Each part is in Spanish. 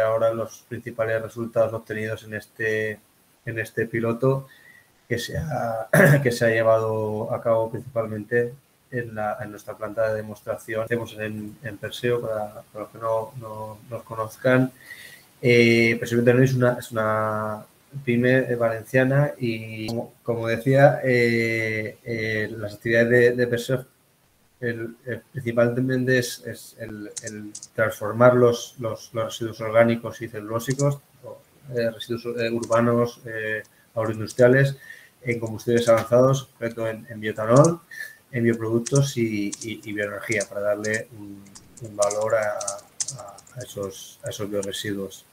ahora los principales resultados obtenidos en este piloto que se ha llevado a cabo principalmente en nuestra planta de demostración. Hacemos en Perseo, para los que no nos conozcan. Perseo Bioetanol es una pyme valenciana y, como decía, las actividades de Perseo principalmente es el transformar los residuos orgánicos y celulósicos, residuos urbanos, agroindustriales, en combustibles avanzados, concreto en bioetanol, en bioproductos y bioenergía, para darle un valor a esos bioresiduos.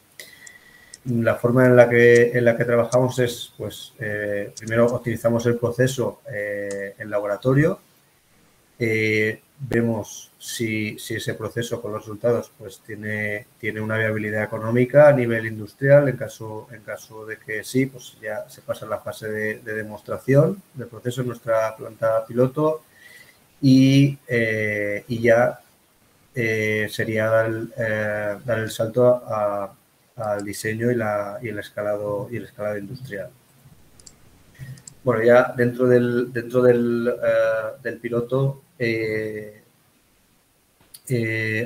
La forma en la que trabajamos es, pues, primero optimizamos el proceso en laboratorio. Vemos si ese proceso con los resultados pues tiene una viabilidad económica a nivel industrial. En caso de que sí, pues ya se pasa a la fase de demostración del proceso en nuestra planta piloto y ya sería dar el salto al diseño y el escalado industrial. Bueno, ya dentro del piloto,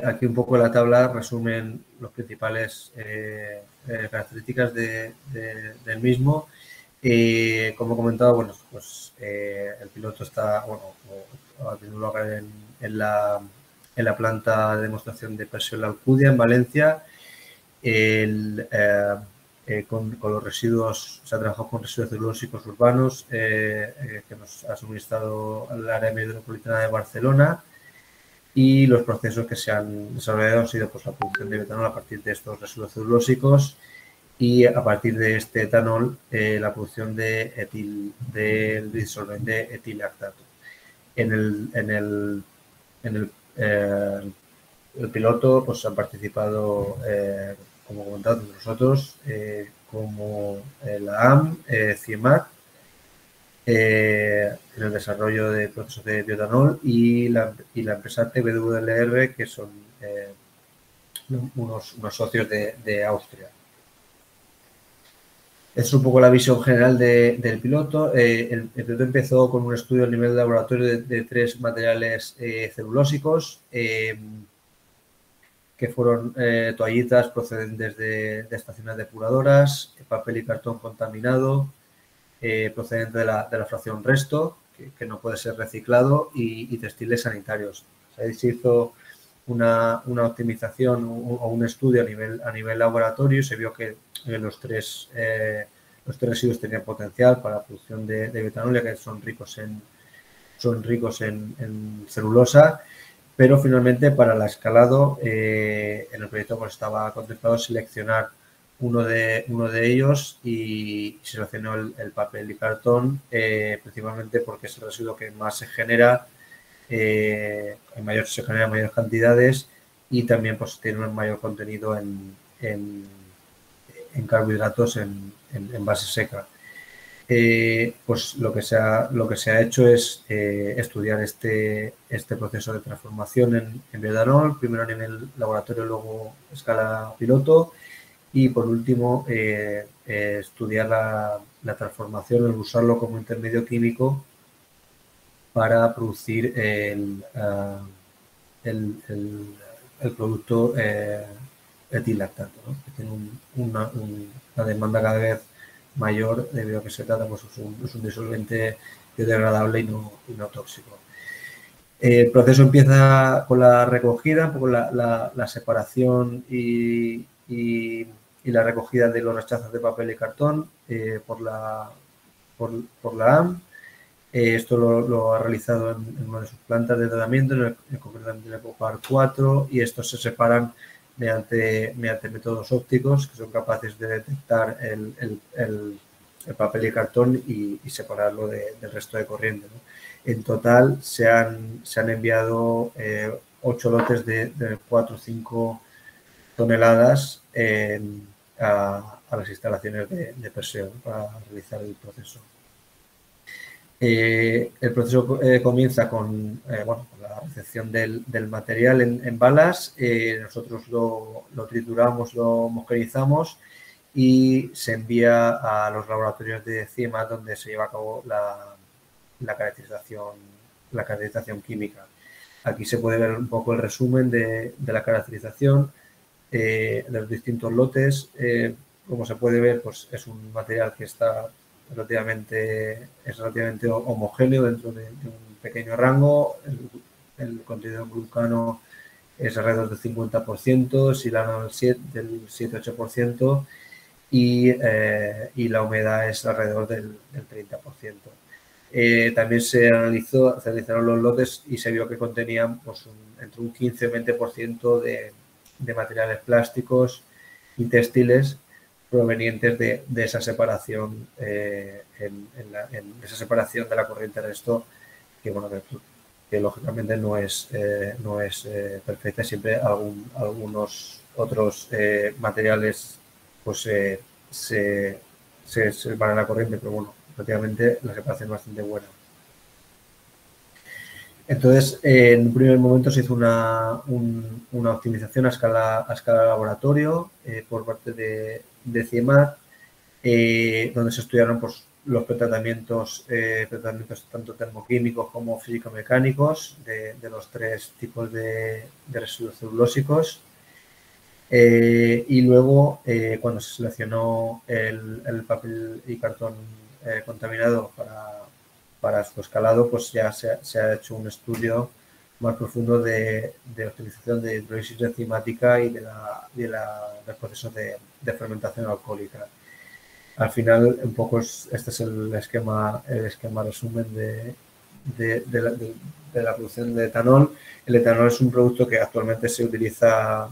aquí un poco la tabla resumen las principales características del mismo. Como he comentado, bueno, pues el piloto está, teniendo lugar en la planta de demostración de Perseo La Alcudia, en Valencia. Con los residuos, se ha trabajado con residuos celulósicos urbanos que nos ha suministrado el área metropolitana de Barcelona, y los procesos que se han desarrollado han sido, pues, la producción de bioetanol a partir de estos residuos celulósicos y, a partir de este etanol, la producción del disolvente etilactato. En el piloto, pues, han participado, como comentado nosotros, como la AM, CIEMAT, en el desarrollo de procesos de bioetanol, y la empresa TWLR, que son unos socios de Austria. Es un poco la visión general del piloto. El piloto empezó con un estudio a nivel de laboratorio de 3 materiales celulósicos, que fueron toallitas procedentes de estaciones depuradoras, papel y cartón contaminado procedente de la fracción resto, que no puede ser reciclado, y textiles sanitarios. Ahí se hizo una optimización o un estudio a nivel laboratorio, y se vio que los tres residuos tenían potencial para la producción de bioetanol, ya que son ricos en celulosa. Pero finalmente, para el escalado, en el proyecto, pues, estaba contemplado seleccionar uno de ellos, y seleccionó el papel y cartón, principalmente porque es el residuo que más se genera, se genera en mayores cantidades, y también, pues, tiene un mayor contenido en carbohidratos en base seca. Pues lo que se ha hecho es estudiar este proceso de transformación en bioetanol, primero a nivel laboratorio, luego escala piloto, y por último estudiar la transformación, el usarlo como intermedio químico para producir el producto etilactato, ¿no? Que tiene una demanda cada vez mayor, debido a que se trata, pues, es un disolvente biodegradable y no tóxico. El proceso empieza con la recogida, un poco la separación y la recogida de los rechazos de papel y cartón por la AM. Esto lo ha realizado en una de sus plantas de tratamiento, concretamente en el EcoPar 4, y estos se separan mediante métodos ópticos, que son capaces de detectar el papel y cartón y separarlo del resto de corriente, ¿no? En total se han enviado 8 lotes de 4 o 5 toneladas a las instalaciones de Perseo, ¿no?, para realizar el proceso. El proceso comienza con la recepción del material en balas. Nosotros lo trituramos, lo homogeneizamos y se envía a los laboratorios de CIEMAT, donde se lleva a cabo la caracterización química. Aquí se puede ver un poco el resumen de la caracterización de los distintos lotes. Como se puede ver, pues es un material que está relativamente homogéneo dentro de un pequeño rango. El contenido en glucano es alrededor del 50%, silano del 7-8% y la humedad es alrededor del 30%. También se analizaron los lotes y se vio que contenían pues, entre un 15 y 20% de materiales plásticos y textiles provenientes de esa separación esa separación de la corriente resto que bueno que lógicamente no es perfecta. Siempre algunos otros materiales pues se van a la corriente, pero bueno, prácticamente la separación es bastante buena. Entonces, en un primer momento se hizo una optimización a escala laboratorio por parte de CIEMAT, donde se estudiaron pues, los pretratamientos tanto termoquímicos como físico-mecánicos de los 3 tipos de residuos celulósicos. Y luego, cuando se seleccionó el papel y cartón contaminado para su escalado, pues ya se ha hecho un estudio más profundo de optimización de hidrólisis enzimática y del proceso de fermentación alcohólica. Al final, un poco este es el esquema resumen de la producción de etanol. El etanol es un producto que actualmente se utiliza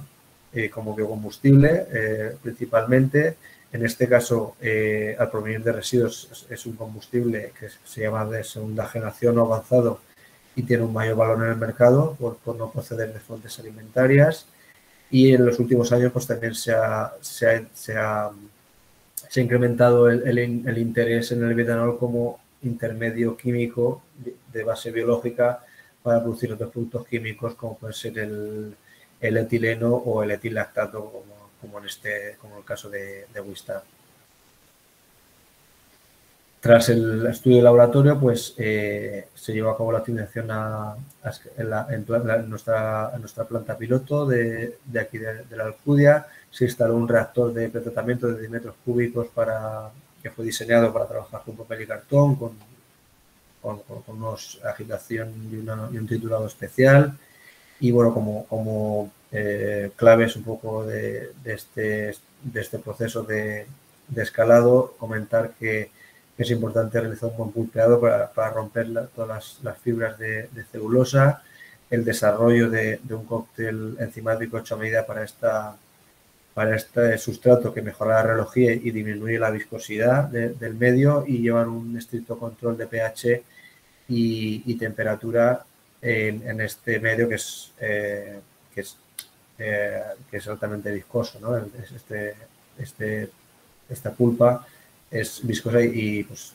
como biocombustible principalmente. En este caso, al provenir de residuos, es un combustible que se llama de segunda generación o avanzado y tiene un mayor valor en el mercado por no proceder de fuentes alimentarias. Y en los últimos años pues también se ha incrementado el interés en el bioetanol como intermedio químico de base biológica para producir otros productos químicos como puede ser el etileno o el etilactato, como el caso de Wistar. Tras el estudio de laboratorio, pues se llevó a cabo la optimización en nuestra planta piloto de aquí de la Alcudia. Se instaló un reactor de pretratamiento de 10 metros cúbicos que fue diseñado para trabajar con papel y cartón, con unos agitación y un triturado especial. Y bueno, como claves un poco de este proceso de escalado, comentar que es importante realizar un buen pulpeado para romper todas las fibras de celulosa, el desarrollo de un cóctel enzimático hecho a medida para este sustrato que mejora la relojía y disminuye la viscosidad del medio, y llevar un estricto control de pH y temperatura en este medio que es altamente viscoso, ¿no? Esta pulpa es viscosa y pues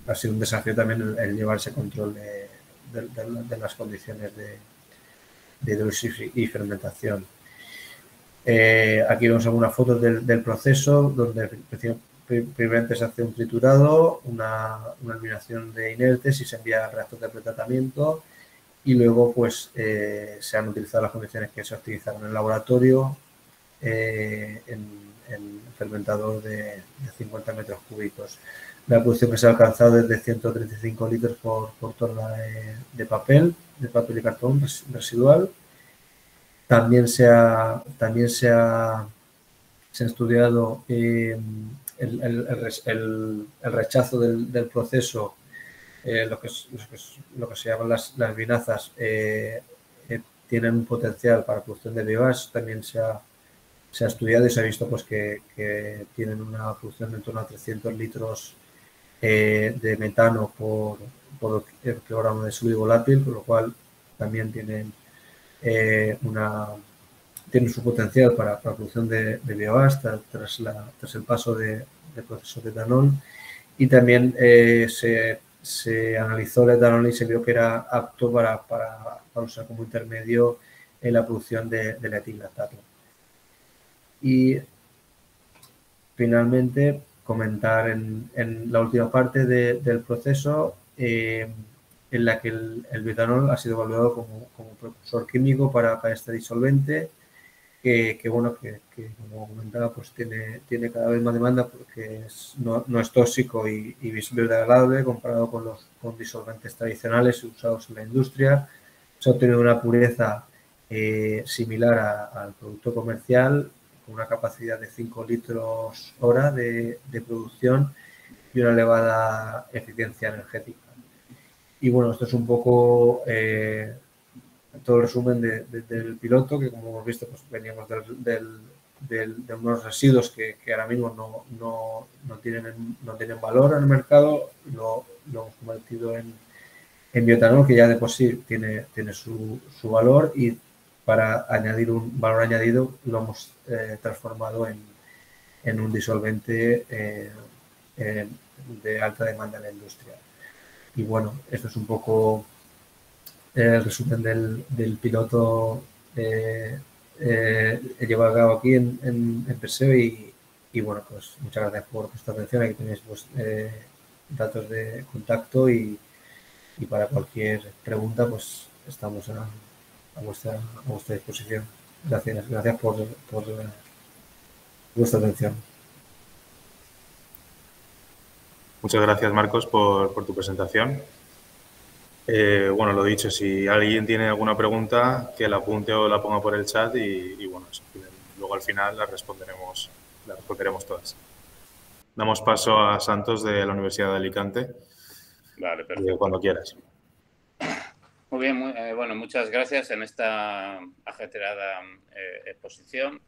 ha sido un desafío también el llevar ese control de las condiciones de hidrólisis y fermentación. Aquí vemos algunas fotos del proceso, donde primeramente se hace un triturado, una eliminación de inertes y se envía al reactor de pretratamiento, y luego pues se han utilizado las condiciones que se utilizaron en el laboratorio en fermentador de 50 metros cúbicos. La producción que se ha alcanzado es de 135 litros por tonelada de papel y cartón residual. También se ha estudiado el rechazo del proceso, lo que se llaman las vinazas, tienen un potencial para producción de biogás. También se ha estudiado y se ha visto pues, que tienen una producción de en torno a 300 litros de metano por kilogramo de sólido volátil, con lo cual también tienen su potencial para producción de biogás tras el paso del proceso de etanol. Y también se se analizó el etanol y se vio que era apto para usar como intermedio en la producción de etilactato. Y finalmente comentar en la última parte del proceso en la que el bioetanol ha sido evaluado como precursor químico para este disolvente que como comentaba, pues tiene cada vez más demanda porque no es tóxico y biodegradable comparado con disolventes tradicionales usados en la industria. Se ha obtenido una pureza similar al producto comercial, con una capacidad de 5 litros hora de producción y una elevada eficiencia energética. Y bueno, esto es un poco todo el resumen del piloto, que como hemos visto, pues veníamos de unos residuos que ahora mismo no tienen valor en el mercado, lo hemos convertido en bioetanol, que ya de por sí tiene su valor, y para añadir un valor añadido lo hemos transformado en un disolvente de alta demanda en la industria. Y bueno, esto es un poco el resumen del piloto llevado a cabo aquí en Perseo y bueno, pues muchas gracias por vuestra atención. Aquí tenéis pues, datos de contacto y para cualquier pregunta pues estamos a vuestra disposición. Gracias por vuestra atención. Muchas gracias, Marcos, por tu presentación. Bueno, lo dicho, si alguien tiene alguna pregunta, que la apunte o la ponga por el chat y bueno, luego al final las responderemos todas. Damos paso a Santos de la Universidad de Alicante. Vale, perfecto. Cuando quieras. Muy bien, bueno, muchas gracias en esta ajetreada exposición.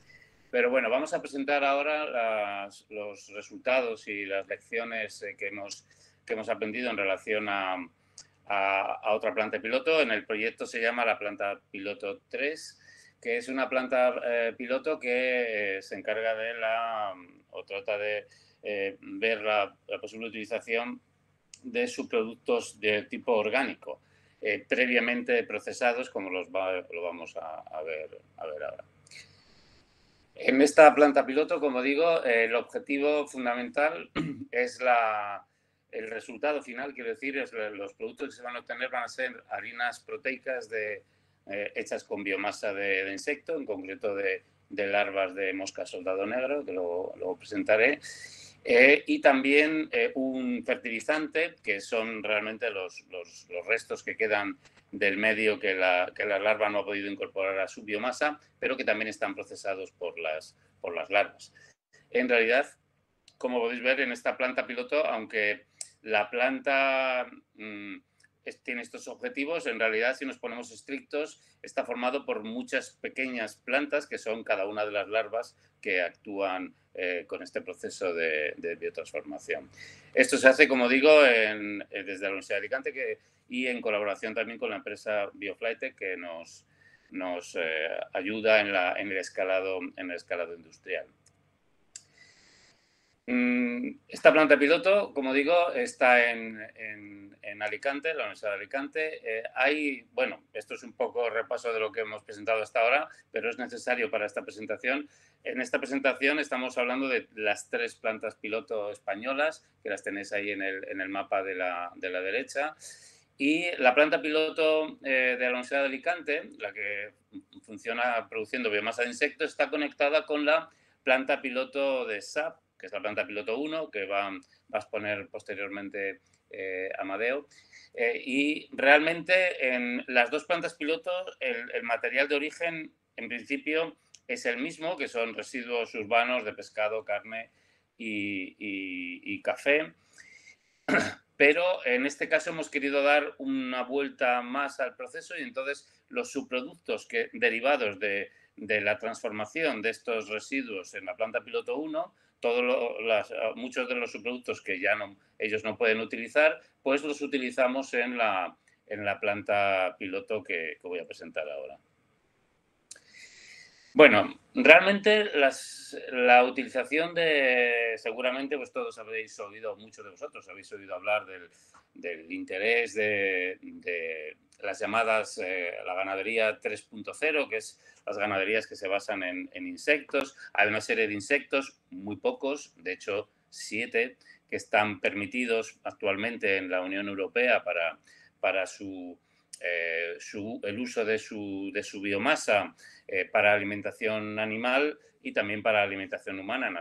Pero bueno, vamos a presentar ahora los resultados y las lecciones que hemos aprendido en relación a otra planta piloto. En el proyecto se llama la planta piloto 3, que es una planta piloto que se encarga de o trata de ver la posible utilización de subproductos de tipo orgánico, previamente procesados, como lo vamos a ver ahora. En esta planta piloto, como digo, el objetivo fundamental es el resultado final, quiero decir, los productos que se van a obtener van a ser harinas proteicas hechas con biomasa de insecto, en concreto de larvas de mosca soldado negro, que luego presentaré, y también un fertilizante, que son realmente los restos que quedan del medio que la larva no ha podido incorporar a su biomasa, pero que también están procesados por las larvas. En realidad, como podéis ver en esta planta piloto, aunque la planta tiene estos objetivos, en realidad, si nos ponemos estrictos, está formado por muchas pequeñas plantas que son cada una de las larvas que actúan con este proceso de biotransformación. Esto se hace, como digo, desde la Universidad de Alicante y en colaboración también con la empresa Bioflytek, que nos ayuda en el escalado industrial. Esta planta piloto, como digo, está en Alicante, la Universidad de Alicante. Bueno, esto es un poco repaso de lo que hemos presentado hasta ahora, pero es necesario para esta presentación. En esta presentación estamos hablando de las 3 plantas piloto españolas, que las tenéis ahí en el mapa de la derecha. Y la planta piloto de la Universidad de Alicante, la que funciona produciendo biomasa de insectos, está conectada con la planta piloto de SAP, que es la planta piloto 1, que va a exponer posteriormente Amadeo. Y realmente en las 2 plantas piloto el material de origen, en principio, es el mismo, que son residuos urbanos de pescado, carne y café. Pero en este caso hemos querido dar una vuelta más al proceso y entonces los subproductos derivados de la transformación de estos residuos en la planta piloto 1, muchos de los subproductos que ellos no pueden utilizar, pues los utilizamos en la planta piloto que voy a presentar ahora. Bueno, realmente la utilización seguramente pues todos habréis oído, muchos de vosotros habéis oído hablar del interés de las llamadas, la ganadería 3.0, que es las ganaderías que se basan en insectos. Hay una serie de insectos, muy pocos, de hecho 7, que están permitidos actualmente en la Unión Europea para el uso de su biomasa para alimentación animal y también para alimentación humana en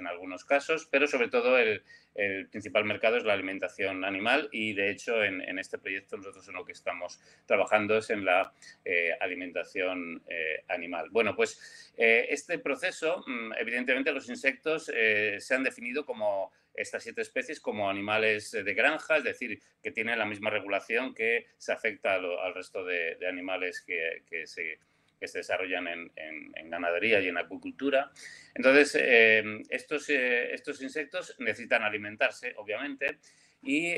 algunos casos, pero sobre todo el principal mercado es la alimentación animal y de hecho en este proyecto nosotros en lo que estamos trabajando es en la alimentación animal. Bueno, pues este proceso, evidentemente los insectos se han definido como estas 7 especies como animales de granja, es decir, que tienen la misma regulación que se afecta al resto de animales que se desarrollan en ganadería y en acuicultura. Entonces, estos insectos necesitan alimentarse, obviamente, y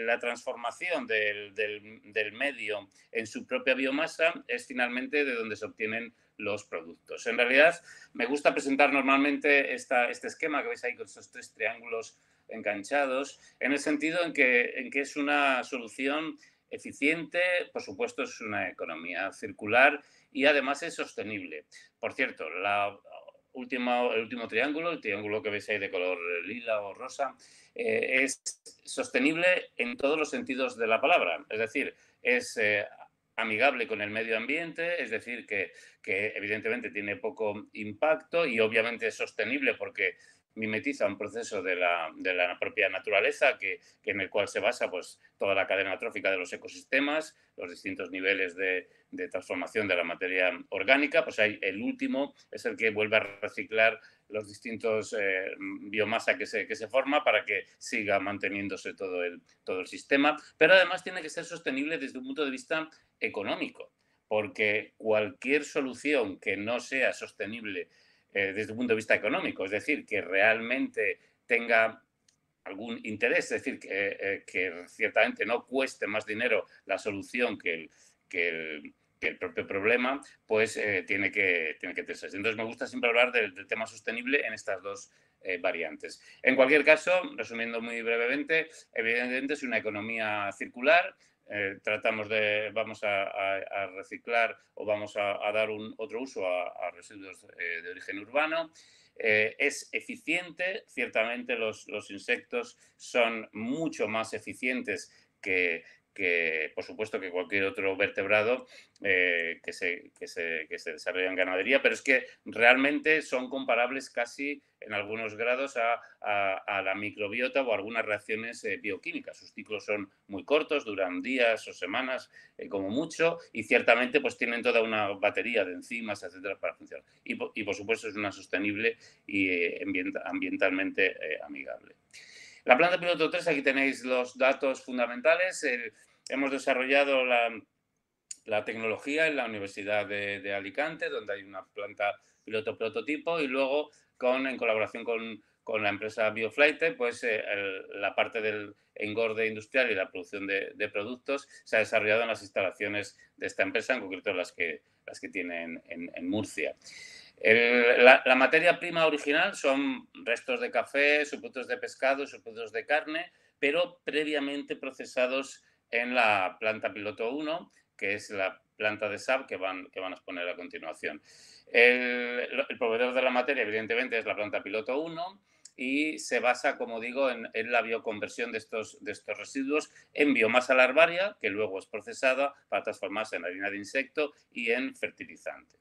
la transformación del medio en su propia biomasa es finalmente de donde se obtienen los productos. En realidad, me gusta presentar normalmente este esquema que veis ahí con estos 3 triángulos enganchados, en el sentido en que es una solución eficiente, por supuesto es una economía circular y además es sostenible. Por cierto, el último triángulo, el triángulo que veis ahí de color lila o rosa, es sostenible en todos los sentidos de la palabra. Es decir, es amigable con el medio ambiente, es decir, que evidentemente tiene poco impacto y obviamente es sostenible porque mimetiza un proceso de la propia naturaleza en el cual se basa pues, toda la cadena trófica de los ecosistemas, los distintos niveles de transformación de la materia orgánica. Pues el último es el que vuelve a reciclar los distintos biomasa que se forma para que siga manteniéndose todo el sistema, pero además tiene que ser sostenible desde un punto de vista económico, porque cualquier solución que no sea sostenible desde un punto de vista económico, es decir, que realmente tenga algún interés, es decir, que ciertamente no cueste más dinero la solución que el propio problema, pues tiene que tenerse. Entonces me gusta siempre hablar del tema sostenible en estas dos variantes. En cualquier caso, resumiendo muy brevemente, evidentemente es una economía circular. Vamos a reciclar o vamos a dar otro uso a residuos de origen urbano. Es eficiente, ciertamente los insectos son mucho más eficientes que por supuesto, que cualquier otro vertebrado que se desarrolla en ganadería, pero es que realmente son comparables casi en algunos grados a la microbiota o a algunas reacciones bioquímicas. Sus ciclos son muy cortos, duran días o semanas como mucho y ciertamente pues tienen toda una batería de enzimas, etcétera, para funcionar. Y por supuesto es una sostenible y ambientalmente amigable. La planta piloto 3, aquí tenéis los datos fundamentales. Hemos desarrollado la tecnología en la Universidad de Alicante, donde hay una planta piloto prototipo y luego en colaboración con la empresa BioFlight, pues la parte del engorde industrial y la producción de productos se ha desarrollado en las instalaciones de esta empresa, en concreto las que tienen en Murcia. La materia prima original son restos de café, subproductos de pescado, subproductos de carne, pero previamente procesados en la planta piloto 1, que es la planta de SAP que van a exponer a continuación. El proveedor de la materia, evidentemente, es la planta piloto 1 y se basa, como digo, en la bioconversión de estos residuos en biomasa larvaria, que luego es procesada para transformarse en harina de insecto y en fertilizante.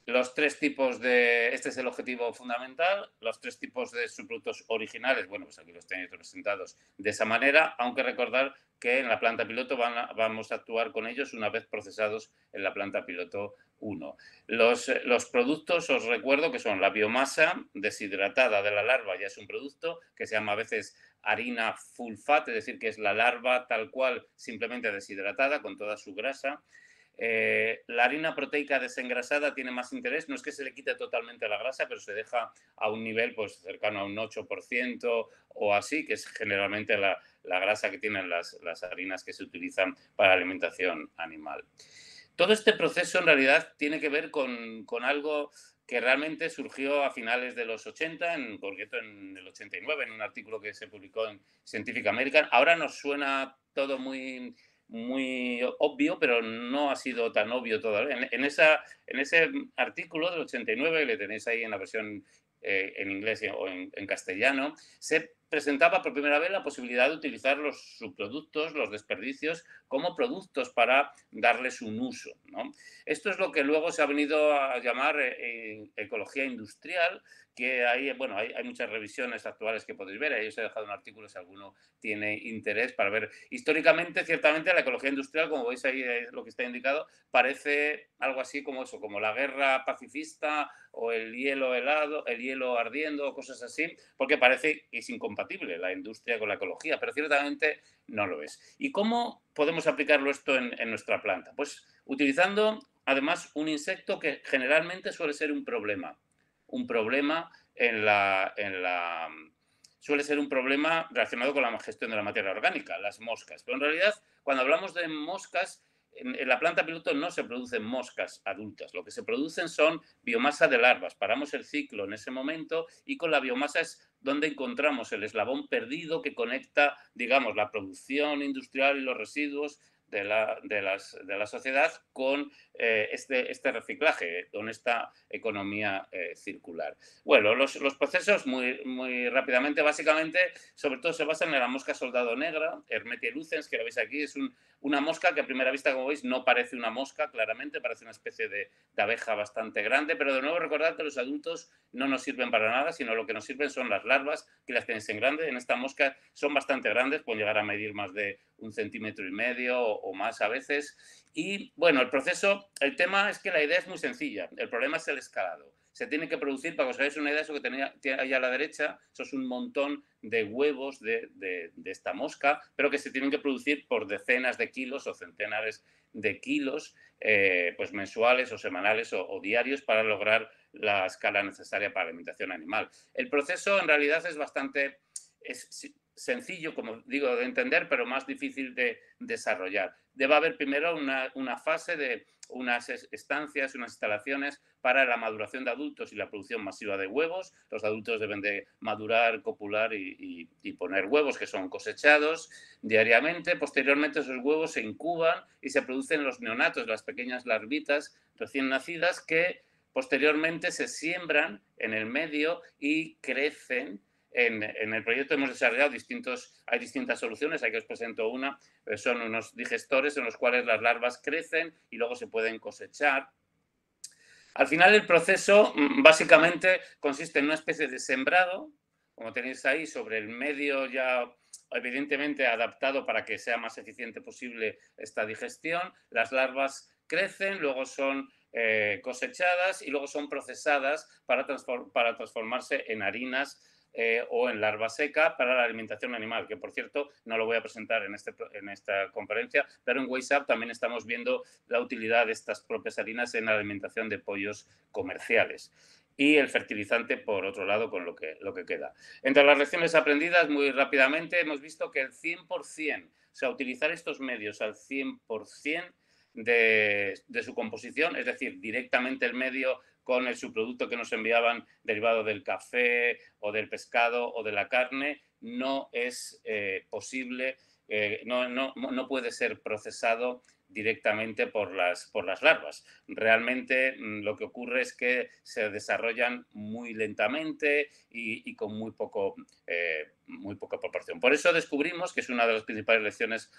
Los 3 tipos este es el objetivo fundamental, los 3 tipos de subproductos originales, bueno, pues aquí los tenéis representados de esa manera, aunque recordar que en la planta piloto vamos a actuar con ellos una vez procesados en la planta piloto 1. Los productos, os recuerdo que son la biomasa deshidratada de la larva, ya es un producto que se llama a veces harina full fat, es decir, que es la larva tal cual, simplemente deshidratada con toda su grasa. La harina proteica desengrasada tiene más interés, no es que se le quite totalmente la grasa, pero se deja a un nivel pues, cercano a un 8% o así, que es generalmente la grasa que tienen las harinas que se utilizan para la alimentación animal. Todo este proceso en realidad tiene que ver con algo que realmente surgió a finales de los 80, en concreto en el 89, en un artículo que se publicó en Scientific American. Ahora nos suena todo muy, muy obvio, pero no ha sido tan obvio todavía. En ese artículo del 89, le tenéis ahí en la versión en inglés o en castellano, se presentaba por primera vez la posibilidad de utilizar los subproductos, los desperdicios, como productos para darles un uso, ¿no? Esto es lo que luego se ha venido a llamar ecología industrial, que hay muchas revisiones actuales que podéis ver. Ahí os he dejado un artículo si alguno tiene interés para ver. Históricamente, ciertamente, la ecología industrial, como veis ahí lo que está indicado, parece algo así como eso, como la guerra pacifista o el hielo helado, el hielo ardiendo o cosas así, porque parece que es incompatible la industria con la ecología, pero ciertamente no lo es. ¿Y cómo podemos aplicarlo esto en nuestra planta? Pues utilizando además un insecto que generalmente suele ser un problema suele ser un problema relacionado con la gestión de la materia orgánica, las moscas. Pero en realidad, cuando hablamos de moscas, en la planta piloto no se producen moscas adultas, lo que se producen son biomasa de larvas. Paramos el ciclo en ese momento y con la biomasa es donde encontramos el eslabón perdido que conecta, digamos, la producción industrial y los residuos de la sociedad con este reciclaje, con esta economía circular. Bueno, los procesos muy rápidamente, básicamente, sobre todo se basan en la mosca soldado negra, Hermetia lucens, que la veis aquí, es una mosca que a primera vista, como veis, no parece una mosca, claramente, parece una especie de abeja bastante grande, pero de nuevo recordad que los adultos no nos sirven para nada, sino lo que nos sirven son las larvas, que las tenéis en grande. En esta mosca son bastante grandes, pueden llegar a medir más de 1,5 centímetros o más a veces. Y bueno, el tema es que la idea es muy sencilla, el problema es el escalado. Se tiene que producir, para que os hagáis una idea, eso que tenía ahí a la derecha, eso es un montón de huevos de esta mosca, pero que se tienen que producir por decenas de kilos o centenares de kilos, pues mensuales o semanales o diarios, para lograr la escala necesaria para la alimentación animal. El proceso en realidad es bastante sencillo, como digo, de entender, pero más difícil de desarrollar. Debe haber primero una fase de unas estancias, unas instalaciones para la maduración de adultos y la producción masiva de huevos. Los adultos deben de madurar, copular y poner huevos que son cosechados diariamente. Posteriormente esos huevos se incuban y se producen los neonatos, las pequeñas larvitas recién nacidas que posteriormente se siembran en el medio y crecen. En el proyecto hemos desarrollado hay distintas soluciones, aquí os presento una, son unos digestores en los cuales las larvas crecen y luego se pueden cosechar. Al final el proceso básicamente consiste en una especie de sembrado, como tenéis ahí, sobre el medio ya evidentemente adaptado para que sea más eficiente posible esta digestión. Las larvas crecen, luego son cosechadas y luego son procesadas para transformarse en harinas o en larva seca para la alimentación animal, que por cierto no lo voy a presentar en esta conferencia, pero en WasteUp también estamos viendo la utilidad de estas propias harinas en la alimentación de pollos comerciales. Y el fertilizante, por otro lado, con lo que queda. Entre las lecciones aprendidas, muy rápidamente, hemos visto que el 100%, o sea, utilizar estos medios al 100% de su composición, es decir, directamente el medio con el subproducto que nos enviaban derivado del café o del pescado o de la carne, no es posible, no puede ser procesado directamente por las larvas. Realmente lo que ocurre es que se desarrollan muy lentamente y con muy poca proporción. Por eso descubrimos, que es una de las principales lecciones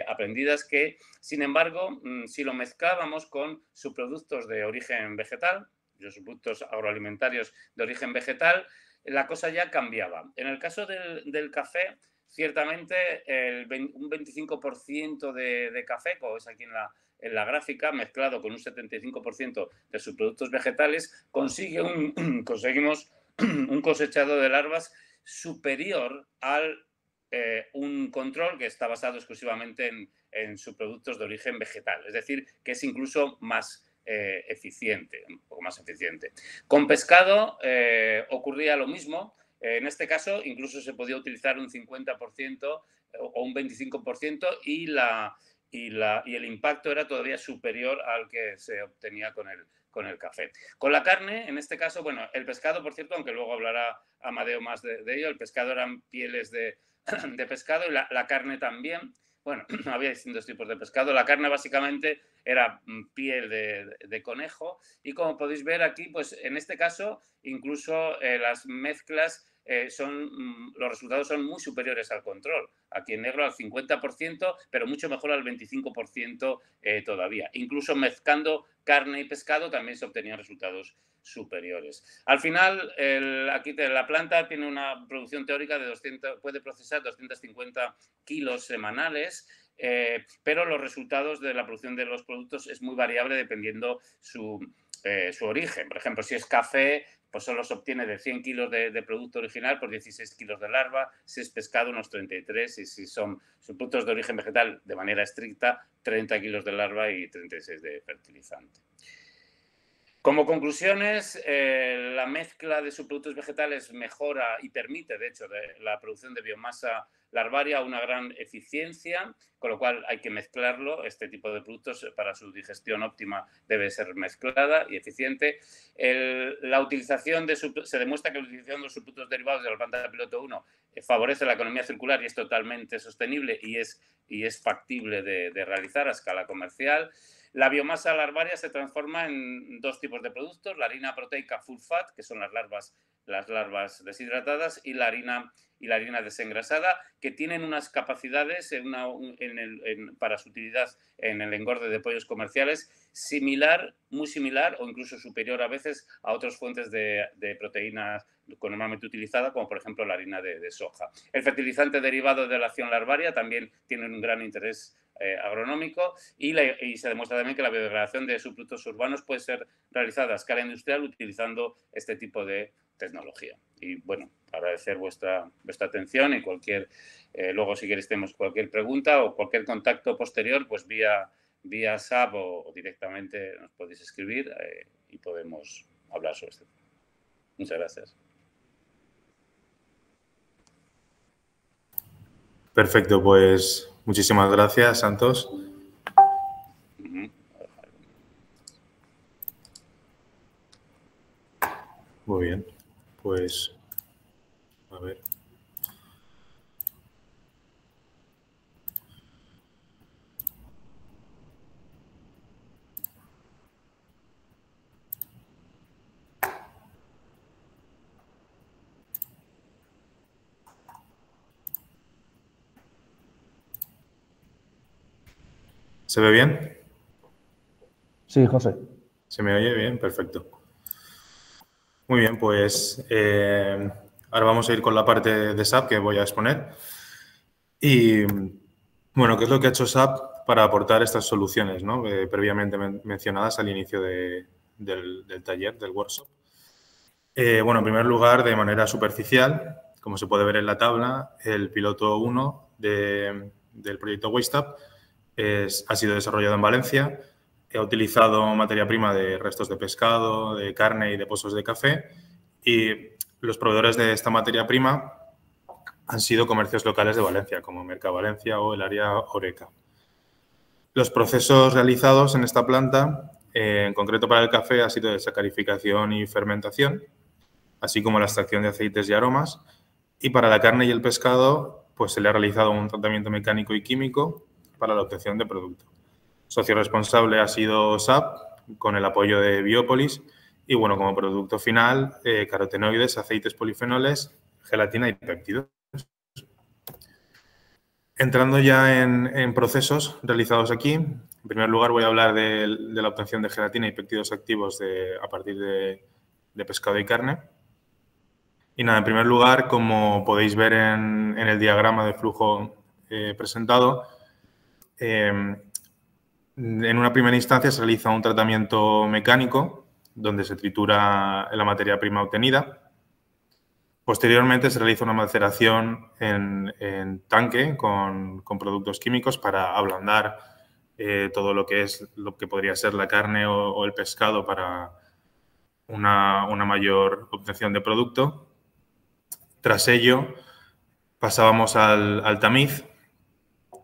aprendidas, que, sin embargo, si lo mezclábamos con subproductos de origen vegetal, los subproductos agroalimentarios de origen vegetal, la cosa ya cambiaba. En el caso del café, ciertamente un 25% de café, como ves aquí en la gráfica, mezclado con un 75% de subproductos vegetales, conseguimos un cosechado de larvas superior al un control que está basado exclusivamente en subproductos de origen vegetal. Es decir, que es incluso más eficiente, un poco más eficiente. Con pescado ocurría lo mismo. En este caso, incluso se podía utilizar un 50% o un 25% y y el impacto era todavía superior al que se obtenía con el café. Con la carne, en este caso, bueno, el pescado, por cierto, aunque luego hablará Amadeo más de ello, el pescado eran pieles de pescado y la carne también. Bueno, había distintos tipos de pescado. La carne básicamente era piel de conejo y como podéis ver aquí, pues en este caso incluso las mezclas los resultados son muy superiores al control. Aquí en negro al 50%, pero mucho mejor al 25% todavía. Incluso mezclando carne y pescado también se obtenían resultados superiores. Al final, aquí la planta tiene una producción teórica de puede procesar 250 kilos semanales, pero los resultados de la producción de los productos es muy variable dependiendo su origen. Por ejemplo, si es café, pues solo se obtiene de 100 kilos de producto original por 16 kilos de larva, si es pescado unos 33 y si son productos de origen vegetal de manera estricta, 30 kilos de larva y 36 de fertilizante. Como conclusiones, la mezcla de subproductos vegetales mejora y permite, de hecho, la producción de biomasa larvaria a una gran eficiencia, con lo cual hay que mezclarlo. Este tipo de productos para su digestión óptima debe ser mezclada y eficiente. Se demuestra que la utilización de los subproductos derivados de la planta piloto 1 favorece la economía circular y es totalmente sostenible y es factible de realizar a escala comercial. La biomasa larvaria se transforma en dos tipos de productos, la harina proteica full fat, que son las larvas deshidratadas, y la harina desengrasada, que tienen unas capacidades para su utilidad en el engorde de pollos comerciales muy similar o incluso superior a veces a otras fuentes de proteínas normalmente utilizada, como por ejemplo la harina de soja. El fertilizante derivado de la acción larvaria también tiene un gran interés agronómico y se demuestra también que la biodegradación de subproductos urbanos puede ser realizada a escala industrial utilizando este tipo de tecnología. Y bueno, agradecer vuestra atención y luego si queréis tenemos cualquier pregunta o cualquier contacto posterior, pues vía SAP o directamente nos podéis escribir y podemos hablar sobre este tema. Muchas gracias. Perfecto, pues muchísimas gracias, Santos. Muy bien, pues a ver. ¿Se ve bien? Sí, José. ¿Se me oye bien? Perfecto. Muy bien, pues ahora vamos a ir con la parte de SAP que voy a exponer. Y bueno, ¿qué es lo que ha hecho SAP para aportar estas soluciones, ¿no? Previamente mencionadas al inicio del taller, del workshop? Bueno, en primer lugar, de manera superficial, como se puede ver en la tabla, el piloto 1 del proyecto WasteUp ha sido desarrollado en Valencia. Ha utilizado materia prima de restos de pescado, de carne y de pozos de café. Y los proveedores de esta materia prima han sido comercios locales de Valencia, como Mercavalencia o el área Horeca. Los procesos realizados en esta planta, en concreto para el café, ha sido de sacarificación y fermentación, así como la extracción de aceites y aromas. Y para la carne y el pescado, pues se le ha realizado un tratamiento mecánico y químico para la obtención de producto. Socio responsable ha sido SAP, con el apoyo de Biopolis. Y, bueno, como producto final, carotenoides, aceites polifenoles, gelatina y péptidos. Entrando ya en procesos realizados aquí, en primer lugar voy a hablar de la obtención de gelatina y péptidos activos a partir de pescado y carne. Y nada, en primer lugar, como podéis ver en el diagrama de flujo presentado, en una primera instancia se realiza un tratamiento mecánico donde se tritura la materia prima obtenida. Posteriormente se realiza una maceración en tanque con productos químicos para ablandar todo lo que podría ser la carne o el pescado para una mayor obtención de producto. Tras ello pasábamos al tamiz,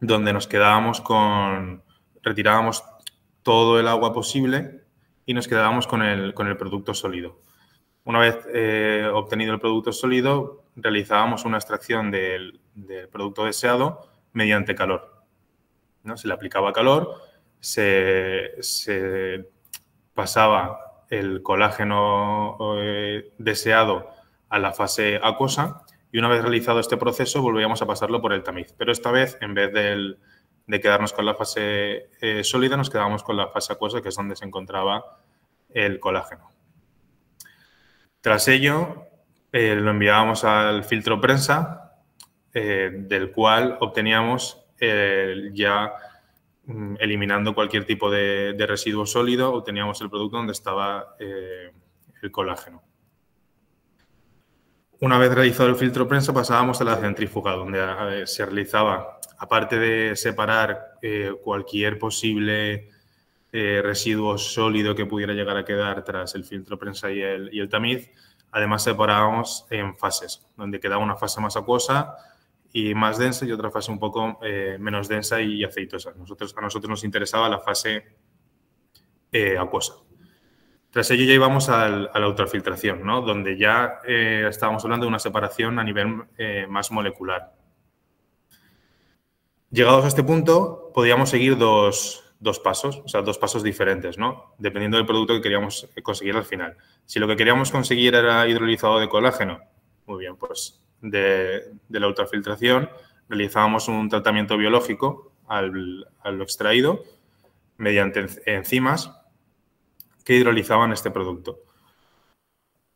donde nos quedábamos retirábamos todo el agua posible y nos quedábamos con el producto sólido. Una vez obtenido el producto sólido, realizábamos una extracción del producto deseado mediante calor, ¿no? Se le aplicaba calor, se pasaba el colágeno deseado a la fase acuosa y una vez realizado este proceso volvíamos a pasarlo por el tamiz. Pero esta vez, en vez de quedarnos con la fase sólida, nos quedábamos con la fase acuosa, que es donde se encontraba el colágeno. Tras ello, lo enviábamos al filtro prensa, del cual obteníamos ya, eliminando cualquier tipo de residuo sólido, obteníamos el producto donde estaba el colágeno. Una vez realizado el filtro prensa, pasábamos a la centrífuga, donde se realizaba, aparte de separar cualquier posible residuo sólido que pudiera llegar a quedar tras el filtro prensa y el tamiz, además separábamos en fases, donde quedaba una fase más acuosa y más densa y otra fase un poco menos densa y aceitosa. A nosotros nos interesaba la fase acuosa. Tras ello ya íbamos a la ultrafiltración, ¿no? Donde ya estábamos hablando de una separación a nivel más molecular. Llegados a este punto, podíamos seguir dos pasos, o sea, dos pasos diferentes, ¿no? Dependiendo del producto que queríamos conseguir al final. Si lo que queríamos conseguir era hidrolizado de colágeno, muy bien, pues de la ultrafiltración realizábamos un tratamiento biológico al extraído mediante enzimas que hidrolizaban este producto.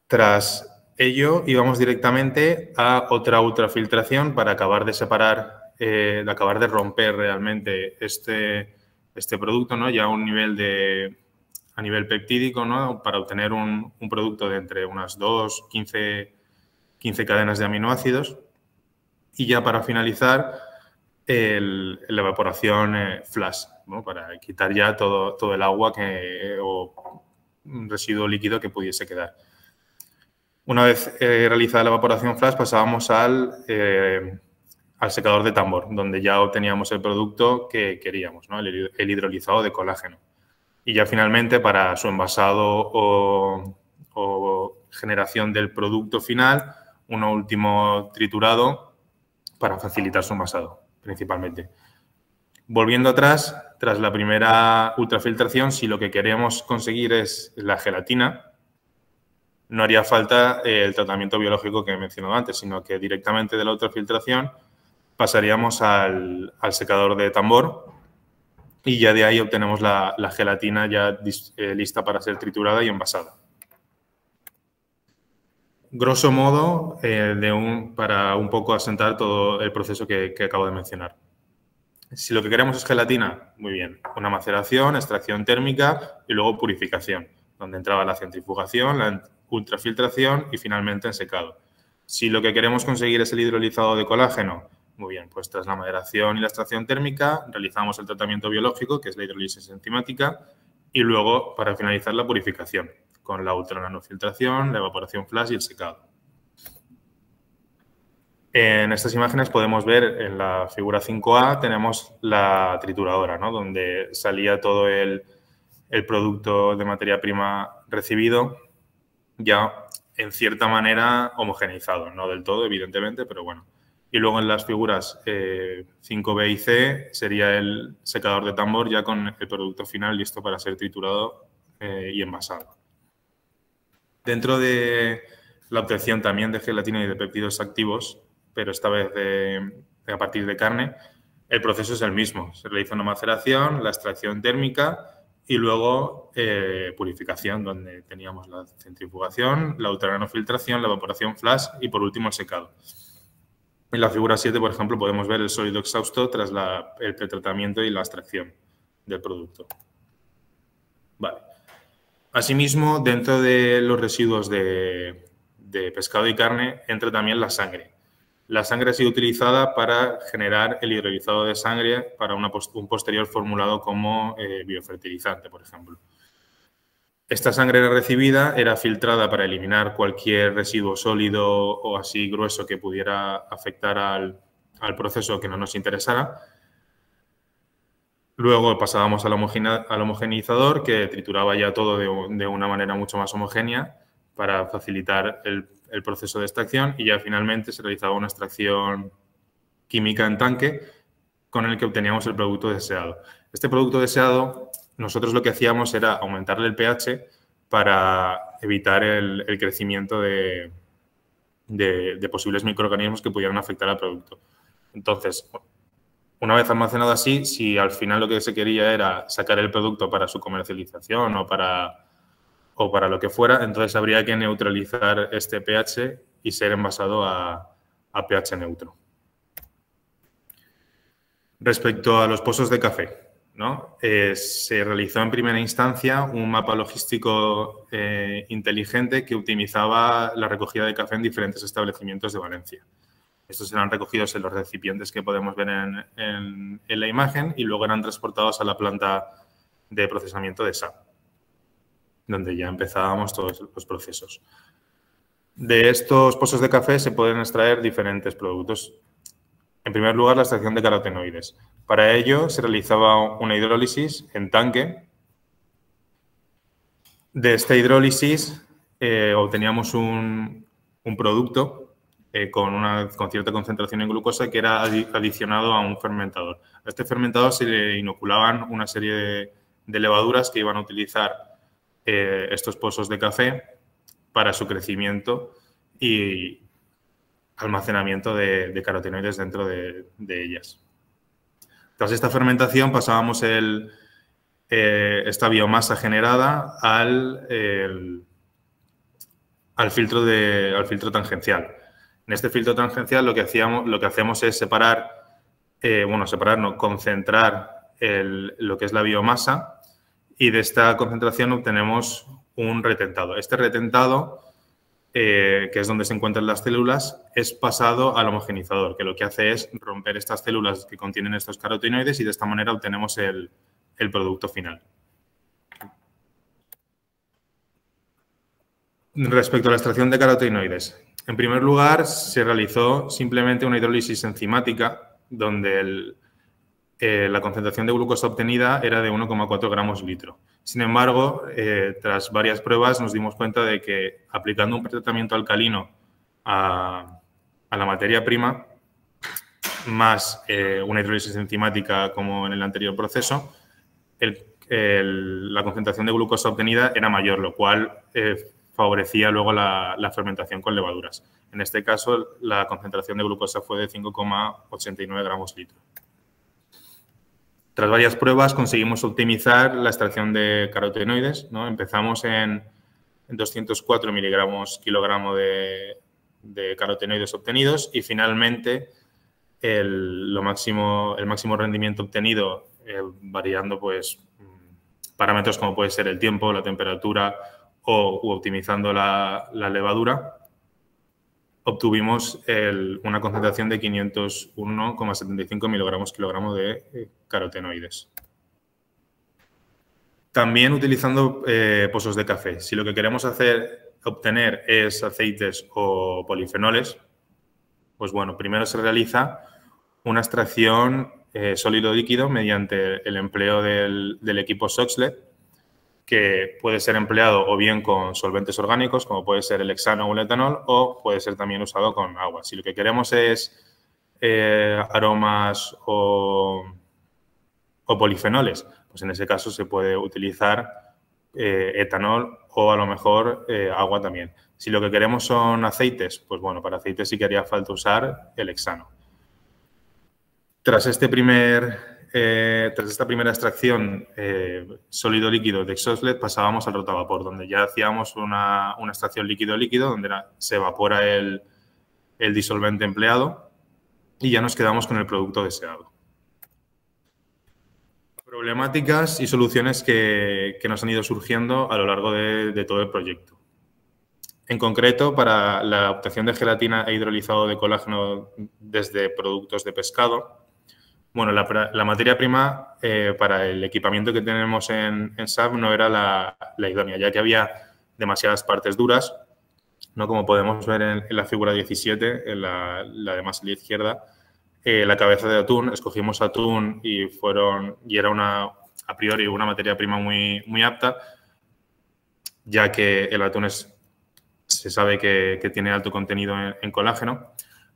Tras ello, íbamos directamente a otra ultrafiltración para acabar de separar, acabar de romper realmente este producto, ¿no? Ya a nivel peptídico, ¿no? Para obtener un producto de entre unas 15 cadenas de aminoácidos. Y ya para finalizar, la evaporación flash, ¿no? Para quitar ya todo el agua o un residuo líquido que pudiese quedar. Una vez realizada la evaporación flash, pasábamos al secador de tambor, donde ya obteníamos el producto que queríamos, ¿no? El hidrolizado de colágeno. Y ya finalmente, para su envasado o generación del producto final, un último triturado para facilitar su envasado, principalmente. Volviendo atrás, tras la primera ultrafiltración, si lo que queremos conseguir es la gelatina, no haría falta el tratamiento biológico que he mencionado antes, sino que directamente de la ultrafiltración pasaríamos al secador de tambor y ya de ahí obtenemos la gelatina ya lista para ser triturada y envasada. Grosso modo, para un poco asentar todo el proceso que acabo de mencionar. Si lo que queremos es gelatina, muy bien. Una maceración, extracción térmica y luego purificación, donde entraba la centrifugación, la ultrafiltración y finalmente en secado. Si lo que queremos conseguir es el hidrolizado de colágeno, muy bien, pues tras la maderación y la extracción térmica realizamos el tratamiento biológico, que es la hidrólisis enzimática, y luego para finalizar la purificación, con la ultrananofiltración, la evaporación flash y el secado. En estas imágenes podemos ver en la figura 5A tenemos la trituradora, ¿no? Donde salía todo el producto de materia prima recibido ya en cierta manera homogeneizado, no del todo evidentemente, pero bueno. Y luego en las figuras 5B y C sería el secador de tambor ya con el producto final listo para ser triturado y envasado. Dentro de la obtención también de gelatina y de péptidos activos, pero esta vez a partir de carne, el proceso es el mismo. Se realiza una maceración, la extracción térmica y luego purificación, donde teníamos la centrifugación, la ultrananofiltración, la evaporación flash y por último el secado. En la figura 7, por ejemplo, podemos ver el sólido exhausto tras el pretratamiento y la extracción del producto. Vale. Asimismo, dentro de los residuos de pescado y carne entra también la sangre. La sangre ha sido utilizada para generar el hidrolizado de sangre para un posterior formulado como biofertilizante, por ejemplo. Esta sangre recibida era filtrada para eliminar cualquier residuo sólido o así grueso que pudiera afectar al proceso que no nos interesara Luego pasábamos al homogeneizador, que trituraba ya todo de una manera mucho más homogénea para facilitar el proceso de extracción, y ya finalmente se realizaba una extracción química en tanque con el que obteníamos el producto deseado. Este producto deseado, nosotros lo que hacíamos era aumentarle el pH para evitar el crecimiento de posibles microorganismos que pudieran afectar al producto. Entonces, una vez almacenado así, si al final lo que se quería era sacar el producto para su comercialización o para lo que fuera, entonces habría que neutralizar este pH y ser envasado a pH neutro. Respecto a los pozos de café, ¿no? Se realizó en primera instancia un mapa logístico inteligente que optimizaba la recogida de café en diferentes establecimientos de Valencia. Estos eran recogidos en los recipientes que podemos ver en la imagen y luego eran transportados a la planta de procesamiento de SAP, donde ya empezábamos todos los procesos. De estos pozos de café se pueden extraer diferentes productos. En primer lugar, la extracción de carotenoides. Para ello se realizaba una hidrólisis en tanque. De esta hidrólisis obteníamos un producto con cierta concentración en glucosa que era adicionado a un fermentador. A este fermentador se le inoculaban una serie de levaduras que iban a utilizar estos pozos de café para su crecimiento y almacenamiento de carotenoides dentro de ellas. Tras esta fermentación pasábamos esta biomasa generada al filtro tangencial. En este filtro tangencial lo que hacemos es concentrar lo que es la biomasa, y de esta concentración obtenemos un retentado. Este retentado, que es donde se encuentran las células, es pasado al homogenizador, que lo que hace es romper estas células que contienen estos carotenoides, y de esta manera obtenemos el producto final. Respecto a la extracción de carotenoides, en primer lugar se realizó simplemente una hidrólisis enzimática donde la concentración de glucosa obtenida era de 1,4 gramos litro. Sin embargo, tras varias pruebas nos dimos cuenta de que aplicando un pretratamiento alcalino a la materia prima, más una hidrólisis enzimática como en el anterior proceso, la concentración de glucosa obtenida era mayor, lo cual favorecía luego la fermentación con levaduras. En este caso, la concentración de glucosa fue de 5,89 gramos litro. Tras varias pruebas conseguimos optimizar la extracción de carotenoides, ¿no? Empezamos en 204 miligramos kilogramo de carotenoides obtenidos, y finalmente el máximo rendimiento obtenido, variando pues parámetros como puede ser el tiempo, la temperatura u optimizando la levadura, obtuvimos una concentración de 501,75 miligramos kilogramo de carotenoides. También utilizando pozos de café. Si lo que queremos obtener es aceites o polifenoles, pues bueno, primero se realiza una extracción sólido-líquido mediante el empleo del equipo Soxhlet, que puede ser empleado o bien con solventes orgánicos, como puede ser el hexano o el etanol, o puede ser también usado con agua. Si lo que queremos es aromas o polifenoles, pues en ese caso se puede utilizar etanol o a lo mejor agua también. Si lo que queremos son aceites, pues bueno, para aceites sí que haría falta usar el hexano. Tras esta primera extracción sólido-líquido de Soxhlet, pasábamos al rotavapor, donde ya hacíamos una extracción líquido-líquido, donde se evapora el disolvente empleado y ya nos quedamos con el producto deseado. Problemáticas y soluciones que nos han ido surgiendo a lo largo de todo el proyecto. En concreto, para la obtención de gelatina e hidrolizado de colágeno desde productos de pescado, bueno, la materia prima para el equipamiento que tenemos en SAP no era la idónea, ya que había demasiadas partes duras, ¿no? Como podemos ver en la figura 17, en la de más a la izquierda, la cabeza de atún. Escogimos atún y era a priori una materia prima muy apta, ya que el atún se sabe que tiene alto contenido en colágeno.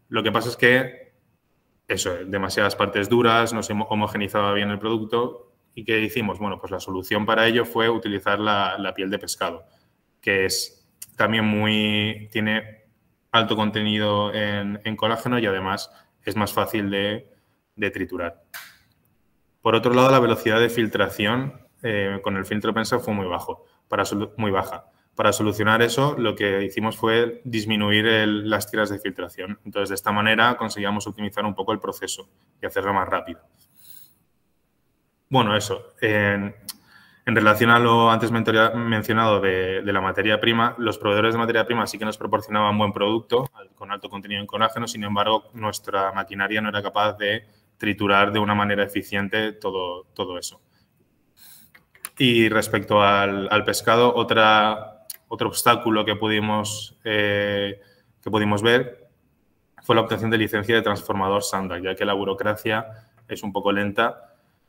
Lo que pasa es que demasiadas partes duras, no se homogenizaba bien el producto. ¿Y qué hicimos? Bueno, pues la solución para ello fue utilizar la piel de pescado, que también tiene alto contenido en colágeno y además es más fácil de triturar. Por otro lado, la velocidad de filtración con el filtro prensa fue muy baja. Para solucionar eso, lo que hicimos fue disminuir las tiras de filtración. Entonces, de esta manera conseguíamos optimizar un poco el proceso y hacerlo más rápido. Bueno, eso. En relación a lo antes mencionado de la materia prima, los proveedores de materia prima sí que nos proporcionaban buen producto con alto contenido en colágeno. Sin embargo, nuestra maquinaria no era capaz de triturar de una manera eficiente todo eso. Y respecto al pescado, otro obstáculo que pudimos ver fue la obtención de licencia de transformador SANDAC, ya que la burocracia es un poco lenta,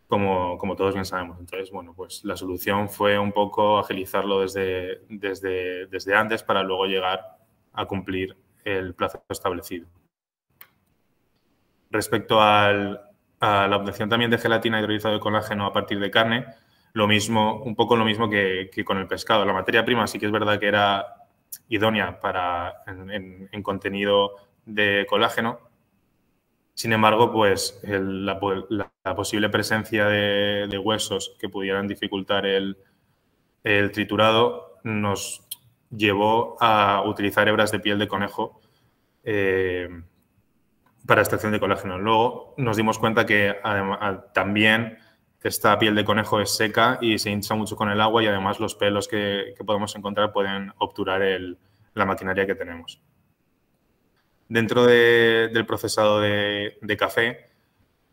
como todos bien sabemos. Entonces, bueno, pues la solución fue un poco agilizarlo desde antes para luego llegar a cumplir el plazo establecido. Respecto a la obtención también de gelatina hidrolizada de colágeno a partir de carne, un poco lo mismo que con el pescado. La materia prima sí que es verdad que era idónea en contenido de colágeno. Sin embargo, pues la posible presencia de huesos que pudieran dificultar el triturado nos llevó a utilizar hebras de piel de conejo para extracción de colágeno. Luego nos dimos cuenta que también esta piel de conejo es seca y se hincha mucho con el agua y además los pelos que podemos encontrar pueden obturar la maquinaria que tenemos. Dentro del procesado de café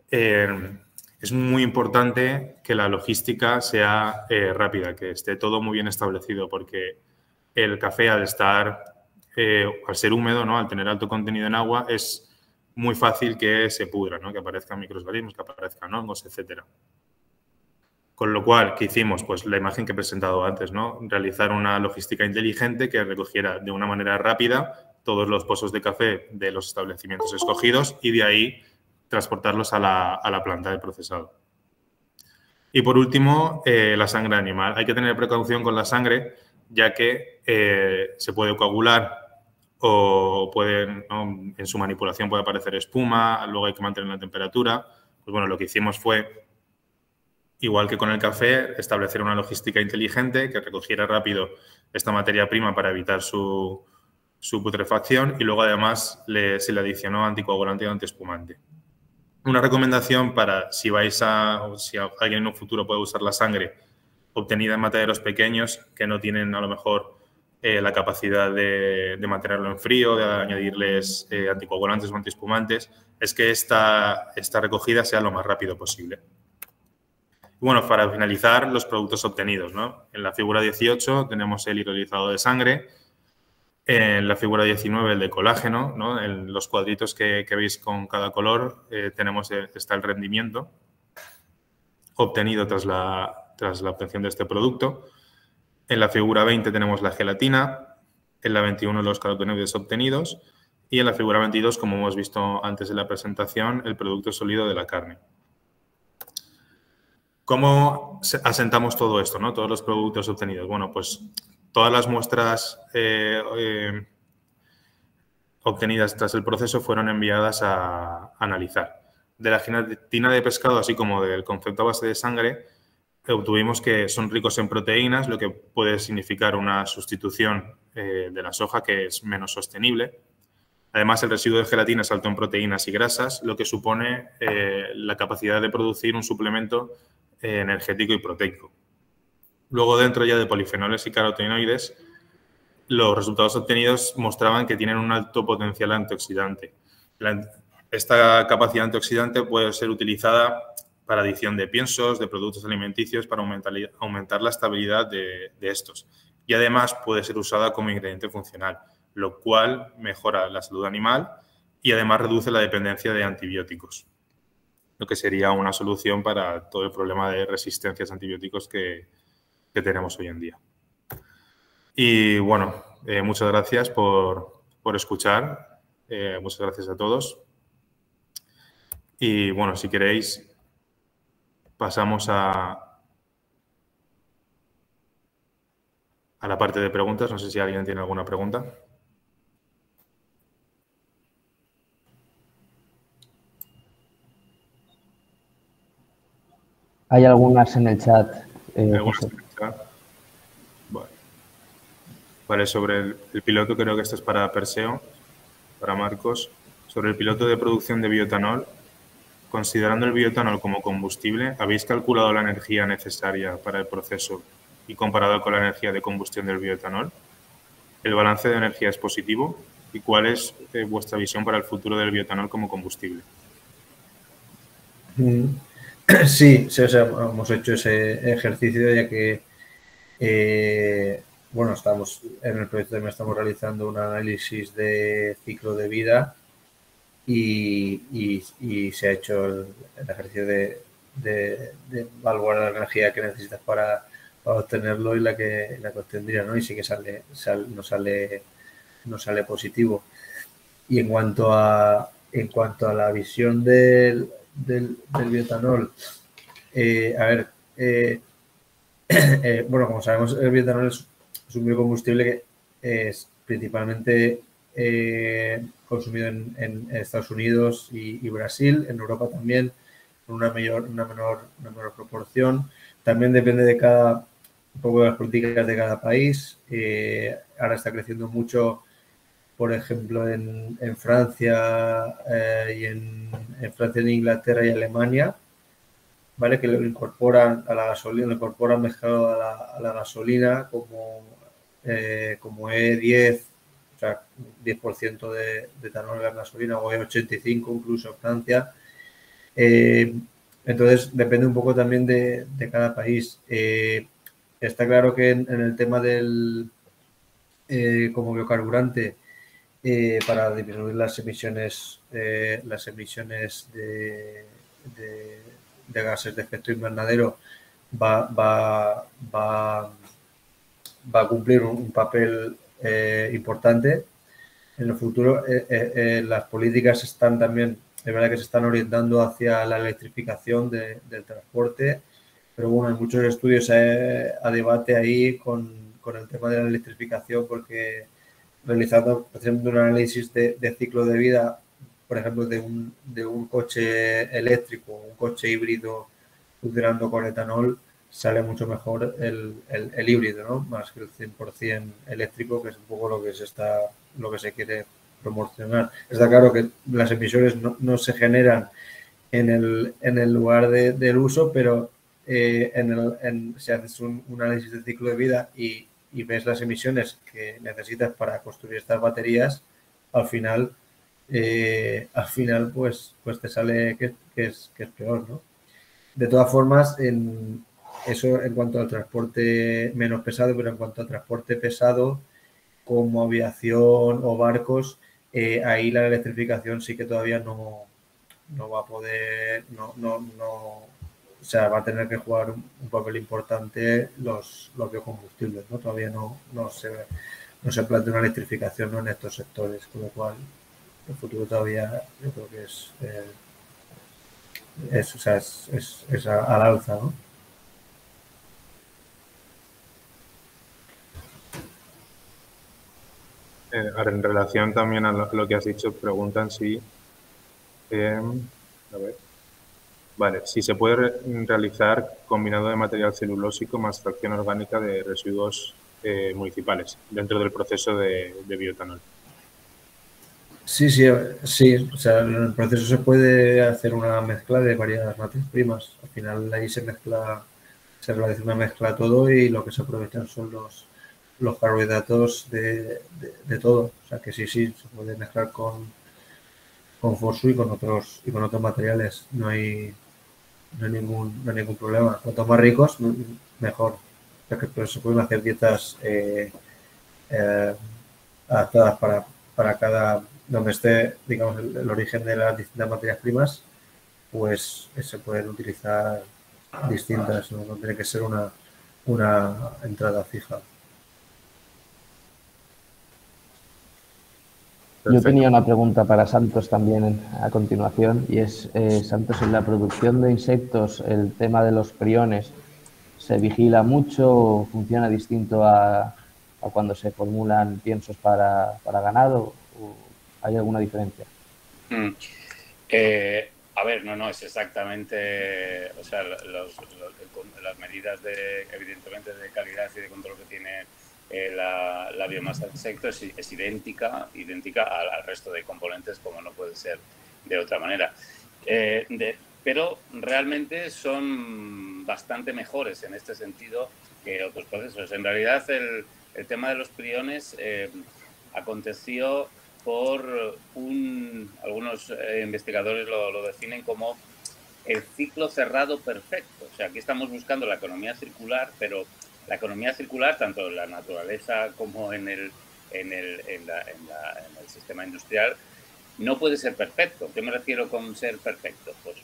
es muy importante que la logística sea rápida, que esté todo muy bien establecido, porque el café al ser húmedo, ¿no? Al tener alto contenido en agua, es muy fácil que se pudra, ¿no? Que aparezcan microorganismos, que aparezcan hongos, etcétera. Con lo cual, ¿qué hicimos? Pues la imagen que he presentado antes, ¿no? Realizar una logística inteligente que recogiera de una manera rápida todos los pozos de café de los establecimientos escogidos y de ahí transportarlos a la planta de procesado. Y por último, la sangre animal. Hay que tener precaución con la sangre, ya que se puede coagular o ¿no? En su manipulación puede aparecer espuma, luego hay que mantener la temperatura. Pues bueno, lo que hicimos fue, igual que con el café, establecer una logística inteligente que recogiera rápido esta materia prima para evitar su putrefacción y luego además se le adicionó anticoagulante y antiespumante. Una recomendación para si alguien en un futuro puede usar la sangre obtenida en mataderos pequeños que no tienen a lo mejor la capacidad de mantenerlo en frío, de añadirles anticoagulantes o antiespumantes, es que esta recogida sea lo más rápido posible. Y bueno, para finalizar, los productos obtenidos, ¿no? En la figura 18 tenemos el hidrolizado de sangre. En la figura 19 el de colágeno, ¿no? En los cuadritos que veis con cada color está el rendimiento obtenido tras la obtención de este producto. En la figura 20 tenemos la gelatina, en la 21 los carotenoides obtenidos y en la figura 22, como hemos visto antes de la presentación, el producto sólido de la carne. ¿Cómo asentamos todo esto, ¿no? Todos los productos obtenidos. Bueno, pues todas las muestras obtenidas tras el proceso fueron enviadas a analizar. De la gelatina de pescado, así como del concepto a base de sangre, obtuvimos que son ricos en proteínas, lo que puede significar una sustitución de la soja que es menos sostenible. Además, el residuo de gelatina es alto en proteínas y grasas, lo que supone la capacidad de producir un suplemento energético y proteico. Luego, dentro ya de polifenoles y carotenoides, los resultados obtenidos mostraban que tienen un alto potencial antioxidante. Esta capacidad antioxidante puede ser utilizada para adición de piensos, de productos alimenticios, para aumentar la estabilidad de estos. Y además puede ser usada como ingrediente funcional, lo cual mejora la salud animal y además reduce la dependencia de antibióticos, lo que sería una solución para todo el problema de resistencias a antibióticos que tenemos hoy en día. Y bueno, muchas gracias por escuchar. Muchas gracias a todos. Y bueno, si queréis, pasamos a la parte de preguntas. No sé si alguien tiene alguna pregunta. Hay algunas en el chat. José. Vale, sobre el piloto, creo que esto es para Perseo, para Marcos. Sobre el piloto de producción de bioetanol, considerando el bioetanol como combustible, ¿habéis calculado la energía necesaria para el proceso y comparado con la energía de combustión del bioetanol? ¿El balance de energía es positivo? ¿Y cuál es vuestra visión para el futuro del bioetanol como combustible? Sí, o sea, hemos hecho ese ejercicio, ya que bueno, estamos en el proyecto también estamos realizando un análisis de ciclo de vida y se ha hecho el ejercicio de evaluar la energía que necesitas para obtenerlo y la que obtendría, ¿no? Y sí que no sale positivo. Y en cuanto a la visión del bioetanol, a ver, bueno, como sabemos, el bioetanol es un biocombustible que es principalmente consumido en Estados Unidos y Brasil, en Europa también, con una menor proporción. También depende un poco de las políticas de cada país. Ahora está creciendo mucho, por ejemplo, en Francia y en Francia, en Inglaterra y Alemania, ¿vale? Que lo incorporan a la gasolina, lo incorporan mezclado a la gasolina como E10, o sea, 10% de etanol en la gasolina, o E85 incluso en Francia. Entonces, depende un poco también de cada país. Está claro que en el tema del como biocarburante, para disminuir las emisiones de gases de efecto invernadero va a cumplir un papel importante. En el futuro, las políticas están también, es verdad que se están orientando hacia la electrificación del transporte, pero bueno, hay muchos estudios a debate ahí con el tema de la electrificación, porque realizando, por ejemplo, un análisis de ciclo de vida, por ejemplo, de un coche eléctrico, un coche híbrido funcionando con etanol, sale mucho mejor el híbrido, ¿no? Más que el 100% eléctrico, que es un poco lo que se quiere promocionar. Está claro que las emisiones no se generan en el lugar del uso, pero si haces un análisis de ciclo de vida y ves las emisiones que necesitas para construir estas baterías, al final pues te sale que es peor, ¿no? De todas formas, eso en cuanto al transporte menos pesado, pero en cuanto al transporte pesado, como aviación o barcos, ahí la electrificación sí que todavía no va a poder, o sea, va a tener que jugar un papel importante los biocombustibles, ¿no? Todavía no se plantea una electrificación, ¿no?, en estos sectores, con lo cual el futuro todavía yo creo que es al alza, ¿no? En relación también a lo que has dicho, preguntan si a ver. Vale, si se puede realizar combinado de material celulósico más fracción orgánica de residuos municipales dentro del proceso de bioetanol. Sí, o sea, en el proceso se puede hacer una mezcla de varias materias primas. Al final ahí se realiza una mezcla todo y lo que se aprovechan son los carbohidratos de todo. O sea que sí, se puede mezclar con fosfo y con otros materiales. No hay ningún problema. Cuanto más ricos, mejor. O sea que pues, se pueden hacer dietas adaptadas para cada donde esté, digamos, el origen de las distintas materias primas, pues se pueden utilizar distintas, no tiene que ser una entrada fija. Yo tenía una pregunta para Santos también a continuación, y es, Santos, en la producción de insectos, el tema de los priones, ¿se vigila mucho o funciona distinto a cuando se formulan piensos para ganado? ¿O hay alguna diferencia? A ver, no es exactamente, o sea, las medidas evidentemente de calidad y de control que tiene la biomasa del insecto es idéntica al resto de componentes, como no puede ser de otra manera. Pero realmente son bastante mejores en este sentido que otros procesos. En realidad, el tema de los priones aconteció por algunos investigadores lo definen como el ciclo cerrado perfecto. O sea, aquí estamos buscando la economía circular, pero la economía circular, tanto en la naturaleza como en el sistema industrial, no puede ser perfecto. ¿Qué me refiero con ser perfecto? Pues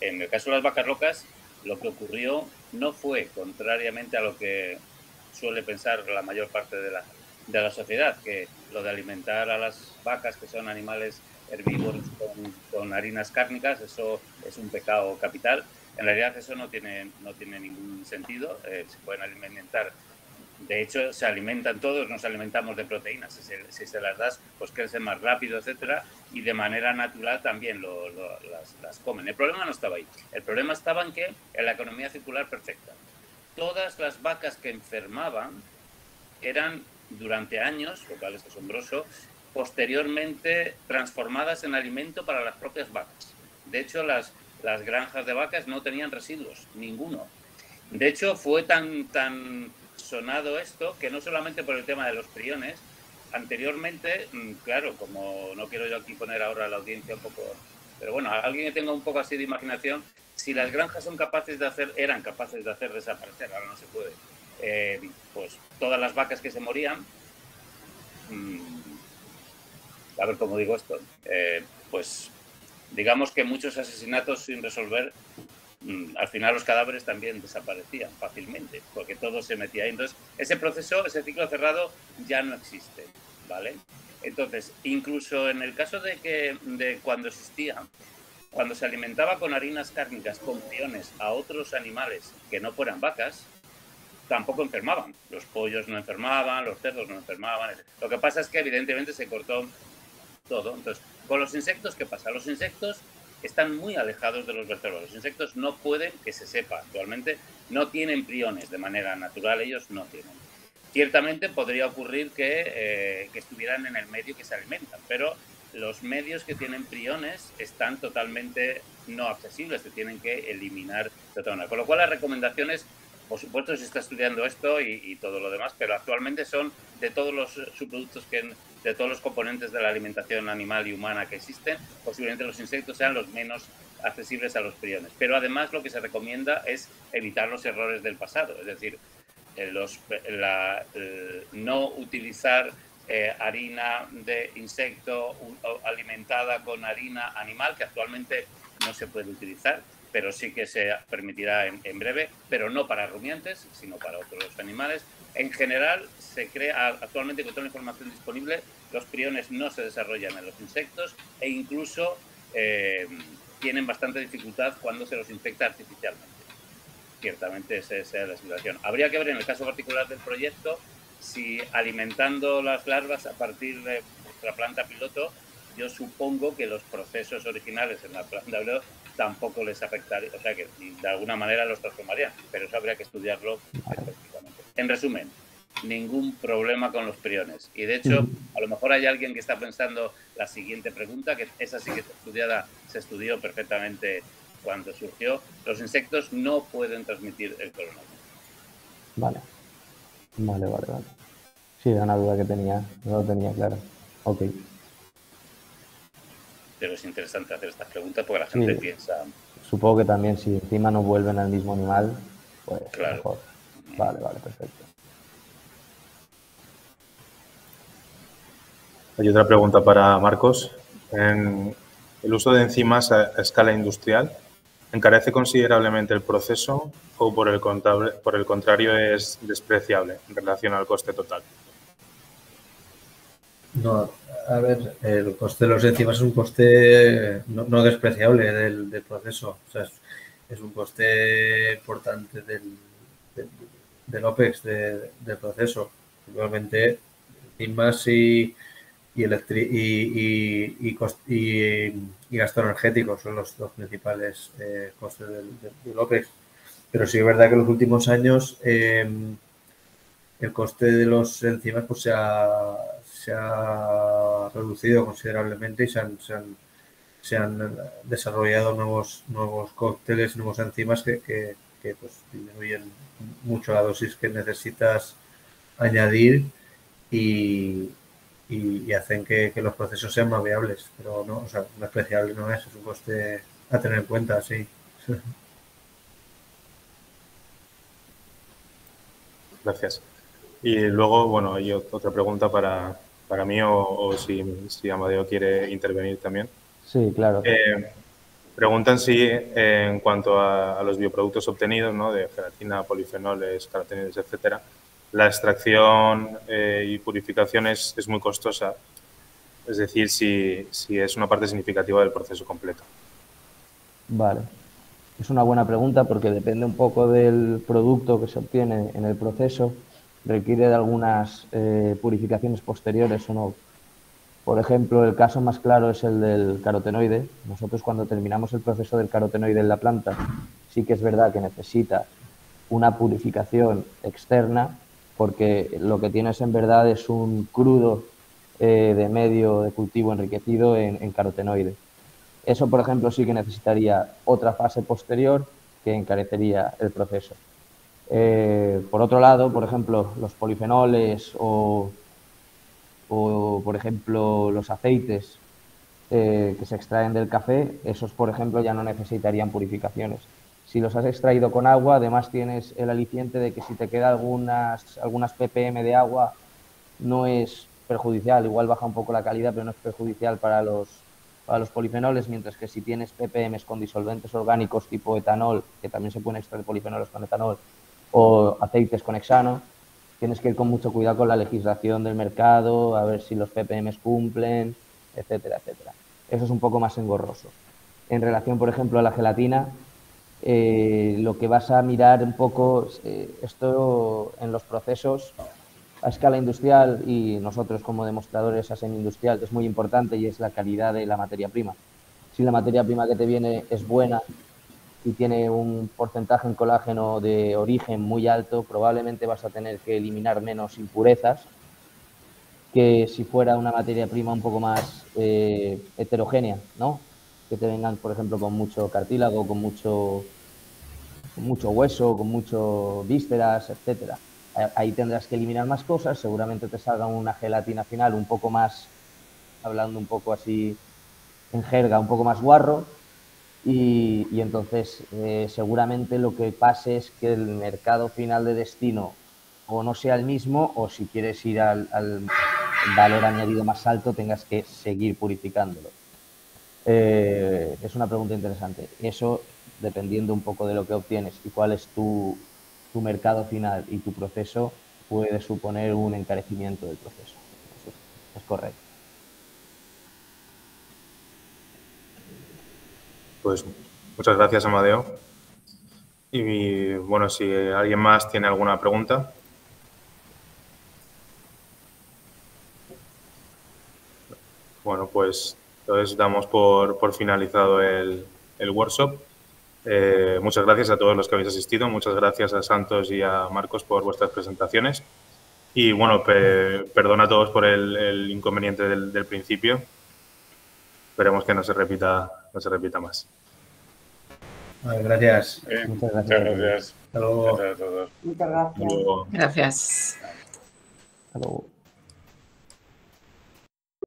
en el caso de las vacas locas, lo que ocurrió no fue, contrariamente a lo que suele pensar la mayor parte de la sociedad, que lo de alimentar a las vacas, que son animales herbívoros con harinas cárnicas, eso es un pecado capital. En realidad eso no tiene ningún sentido. Se pueden alimentar, de hecho se alimentan todos, nos alimentamos de proteínas, si se las das pues crecen más rápido, etcétera, y de manera natural también las comen. El problema no estaba ahí, el problema estaba en la economía circular perfecta. Todas las vacas que enfermaban eran durante años, lo cual es asombroso, posteriormente transformadas en alimento para las propias vacas. De hecho, las granjas de vacas no tenían residuos, ninguno. De hecho, fue tan sonado esto que no solamente por el tema de los priones, anteriormente, claro, como no quiero yo aquí poner ahora a la audiencia un poco, pero bueno, alguien que tenga un poco así de imaginación, si las granjas eran capaces de hacer desaparecer, ahora no se puede, pues todas las vacas que se morían, a ver cómo digo esto, pues digamos que muchos asesinatos sin resolver, al final los cadáveres también desaparecían fácilmente, porque todo se metía ahí. Entonces, ese proceso, ese ciclo cerrado ya no existe, ¿vale? Entonces, incluso en el caso de cuando existía, cuando se alimentaba con harinas cárnicas, con priones a otros animales que no fueran vacas, tampoco enfermaban. Los pollos no enfermaban, los cerdos no enfermaban. Lo que pasa es que evidentemente se cortó todo. Entonces, con los insectos, ¿qué pasa? Los insectos están muy alejados de los vertebrados. Los insectos no pueden, que se sepa actualmente, no tienen priones de manera natural, ellos no tienen. Ciertamente podría ocurrir que estuvieran en el medio que se alimentan, pero los medios que tienen priones están totalmente no accesibles, se tienen que eliminar de otra manera. Con lo cual las recomendaciones, por supuesto se está estudiando esto y todo lo demás, pero actualmente son de todos los subproductos de todos los componentes de la alimentación animal y humana que existen, posiblemente los insectos sean los menos accesibles a los priones. Pero además lo que se recomienda es evitar los errores del pasado, es decir, no utilizar harina de insecto alimentada con harina animal, que actualmente no se puede utilizar, pero sí que se permitirá en breve, pero no para rumiantes, sino para otros animales. En general, se crea actualmente, con toda la información disponible, los priones no se desarrollan en los insectos e incluso tienen bastante dificultad cuando se los infecta artificialmente. Ciertamente esa es la situación. Habría que ver en el caso particular del proyecto si alimentando las larvas a partir de nuestra planta piloto, yo supongo que los procesos originales en la planta piloto tampoco les afectaría, o sea que de alguna manera los transformarían, pero eso habría que estudiarlo específicamente. En resumen, ningún problema con los priones. Y de hecho, a lo mejor hay alguien que está pensando la siguiente pregunta, que esa sí que está estudiada, se estudió perfectamente cuando surgió. Los insectos no pueden transmitir el coronavirus. Vale. Sí, era una duda que tenía, no lo tenía claro. Ok. Pero es interesante hacer estas preguntas porque la gente piensa... Supongo que también si encima no vuelven al mismo animal, pues claro. Mejor. Vale, perfecto. Hay otra pregunta para Marcos. ¿El uso de enzimas a escala industrial encarece considerablemente el proceso o por el contrario es despreciable en relación al coste total? No, a ver, el coste de los enzimas es un coste no despreciable del proceso. O sea, es un coste importante del OPEX del proceso. Igualmente, enzimas y gasto energético son los dos principales costes del OPEX. Pero sí es verdad que en los últimos años el coste de los enzimas pues, se ha reducido considerablemente y se han desarrollado nuevos cócteles, nuevos enzimas que pues, disminuyen mucho la dosis que necesitas añadir y hacen que los procesos sean más viables. Pero no, o sea, no despreciable no es un coste a tener en cuenta, sí. Gracias. Y luego, bueno, hay otra pregunta para mí o si Amadeo quiere intervenir también. Sí, claro. Preguntan si en cuanto a los bioproductos obtenidos, ¿no? De gelatina, polifenoles, carotenoides, etcétera, la extracción y purificación es muy costosa. Es decir, si es una parte significativa del proceso completo. Vale. Es una buena pregunta porque depende un poco del producto que se obtiene en el proceso, requiere de algunas purificaciones posteriores o no. Por ejemplo, el caso más claro es el del carotenoide. Nosotros cuando terminamos el proceso del carotenoide en la planta, sí que es verdad que necesita una purificación externa porque lo que tienes en verdad es un crudo de medio de cultivo enriquecido en carotenoide. Eso, por ejemplo, sí que necesitaría otra fase posterior que encarecería el proceso. Por otro lado, por ejemplo, los polifenoles o por ejemplo, los aceites que se extraen del café, esos, por ejemplo, ya no necesitarían purificaciones. Si los has extraído con agua, además tienes el aliciente de que si te queda algunas ppm de agua, no es perjudicial, igual baja un poco la calidad, pero no es perjudicial para los polifenoles, mientras que si tienes ppm con disolventes orgánicos tipo etanol, que también se pueden extraer polifenoles con etanol, o aceites con hexano, tienes que ir con mucho cuidado con la legislación del mercado, a ver si los ppm cumplen, etcétera, etcétera. Eso es un poco más engorroso. En relación, por ejemplo, a la gelatina, lo que vas a mirar un poco, esto en los procesos a escala industrial y nosotros como demostradores a semi-industrial es muy importante y es la calidad de la materia prima. Si la materia prima que te viene es buena y tiene un porcentaje en colágeno de origen muy alto, probablemente vas a tener que eliminar menos impurezas que si fuera una materia prima un poco más heterogénea, ¿no? Que te vengan, por ejemplo, con mucho cartílago, con mucho hueso, con mucho vísceras, etcétera. Ahí tendrás que eliminar más cosas, seguramente te salga una gelatina final un poco más, hablando un poco así en jerga, un poco más guarro, y entonces seguramente lo que pase es que el mercado final de destino o no sea el mismo, o si quieres ir al valor añadido más alto tengas que seguir purificándolo. Es una pregunta interesante. Eso, dependiendo un poco de lo que obtienes y cuál es tu mercado final y tu proceso, puede suponer un encarecimiento del proceso. Eso es correcto. Pues muchas gracias, Amadeo. Y bueno, si alguien más tiene alguna pregunta. Bueno, pues entonces damos por finalizado el workshop. Muchas gracias a todos los que habéis asistido. Muchas gracias a Santos y a Marcos por vuestras presentaciones. Y bueno, perdón a todos por el inconveniente del principio. Esperemos que no se repita más. Vale, gracias. Muchas gracias. Hasta luego. Gracias a todos. Muchas gracias. Hasta luego. Gracias. Hasta luego.